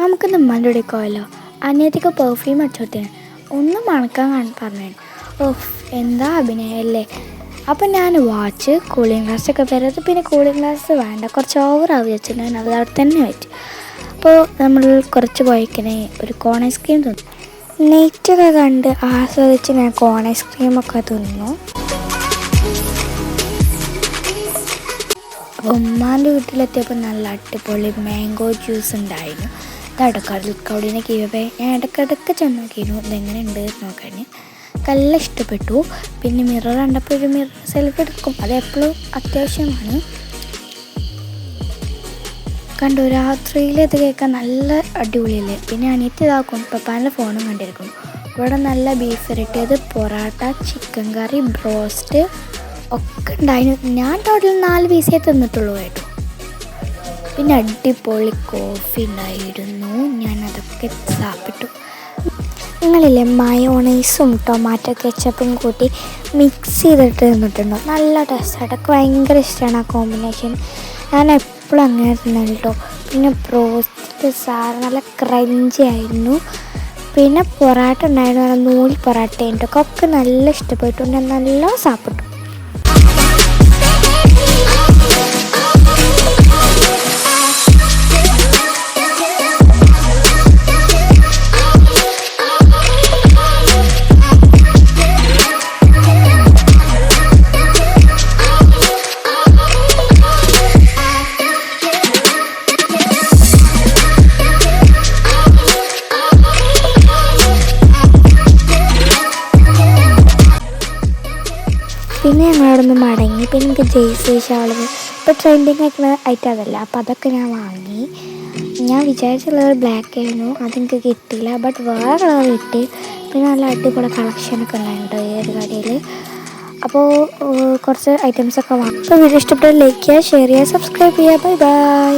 നമുക്കിന്ന് ഉമ്മാൻ്റെ കൂടെ പോയല്ലോ. അനിയത്തിക്ക് പെർഫ്യൂം അടിച്ചോട്ടേന് ഒന്നും മണക്കാൻ പറഞ്ഞു. ഓഫ്, എന്താ അഭിനയല്ലേ. അപ്പം ഞാൻ വാച്ച് കൂളിംഗ് ഗ്ലാസ്സൊക്കെ തരുന്നത്. പിന്നെ കൂളിംഗ് ഗ്ലാസ് വേണ്ട, കുറച്ച് ഓവറാവുക വെച്ചിട്ട് ഞാൻ അത് അവിടെ തന്നെ വെച്ചു. അപ്പോൾ നമ്മൾ കുറച്ച് പോയിക്കണേ ഒരു കോൺ ഐസ്ക്രീം തിന്നു. നെയ്റ്റൊക്കെ കണ്ട് ആസ്വദിച്ച് ഞാൻ കോൺ ഐസ്ക്രീമൊക്കെ തിന്നു. അപ്പോൾ ഉമ്മാൻ്റെ വീട്ടിലെത്തിയപ്പോൾ നല്ല അടിപൊളി മാംഗോ ജ്യൂസ് ഉണ്ടായിരുന്നു. ഇത് ഇടക്കടലിക്കോടിനെ കീഴേ ഞാൻ ഇടയ്ക്കിടയ്ക്ക് ചെന്ന് നോക്കിയിരുന്നു ഇതെങ്ങനെ ഉണ്ട് നോക്കാൻ. നല്ല ഇഷ്ടപ്പെട്ടു. പിന്നെ മിറർ കണ്ടപ്പോൾ ഒരു മിറർ സെൽഫി എടുക്കും, അതെപ്പോഴും അത്യാവശ്യമാണ്. കണ്ടു, രാത്രിയിൽ ഇത് കേൾക്കാൻ നല്ല അടിപൊളിയല്ലേ. പിന്നെ അനിയത്തി ഇതാക്കും, പപ്പാൻ്റെ ഫോണും കണ്ടിരിക്കുന്നു. ഇവിടെ നല്ല ബീഫ് ഇരട്ടിയത്, പൊറാട്ട, ചിക്കൻ കറി, ബ്രോസ്റ്റ് ഒക്കെ ഉണ്ടായിരുന്നു. ഞാൻ ടോട്ടൽ 4 പീസേ തിന്നിട്ടുള്ളൂ കേട്ടോ. പിന്നെ അടിപൊളി കോഫി ഉണ്ടായിരുന്നു, ഞാനതൊക്കെ സാപ്പിട്ടു. നിങ്ങളില്ലേ മയോണൈസും ടൊമാറ്റോ കെച്ചപ്പും കൂട്ടി മിക്സ് ചെയ്തിട്ട് തിന്നിട്ടുണ്ടോ? നല്ല ടേസ്റ്റ്. അതൊക്കെ ഭയങ്കര ഇഷ്ടമാണ് ആ കോമ്പിനേഷൻ. ഞാൻ എപ്പോഴും അങ്ങനെ തിന്നാണ് കേട്ടോ. പിന്നെ ബ്രോസ്റ്റ് സാറ് നല്ല ക്രഞ്ചി ആയിരുന്നു. പിന്നെ പൊറാട്ട ഉണ്ടായിരുന്നു, നല്ല നൂൽ പൊറാട്ട ഒക്കെ നല്ല ഇഷ്ടപ്പെട്ടു. ഞാൻ നല്ല സാപ്പിട്ടു. പിന്നെ ഞങ്ങളവിടെ നിന്ന് മടങ്ങി. പിന്നെ എനിക്ക് ജേഴ്സി ഷാളുകൾ ഇപ്പോൾ ട്രെൻഡിങ് ആയിട്ടുള്ള ഐറ്റം അതല്ല, അപ്പോൾ അതൊക്കെ ഞാൻ വാങ്ങി. ഞാൻ വിചാരിച്ചുള്ളത് ബ്ലാക്ക് ആയിരുന്നു, അതെനിക്ക് കിട്ടിയില്ല. ബട്ട് വേറെ കളർ കിട്ടി. പിന്നെ നല്ല അടിപൊളി കളക്ഷനൊക്കെ ഉണ്ടായിരുന്നു ഈ ഒരു കടയിൽ. അപ്പോൾ കുറച്ച് ഐറ്റംസൊക്കെ വാങ്ങി. അപ്പോൾ വീഡിയോ ഇഷ്ടപ്പെട്ട ലൈക്ക് ചെയ്യുക, ഷെയർ ചെയ്യുക, സബ്സ്ക്രൈബ് ചെയ്യുക. Bye bye.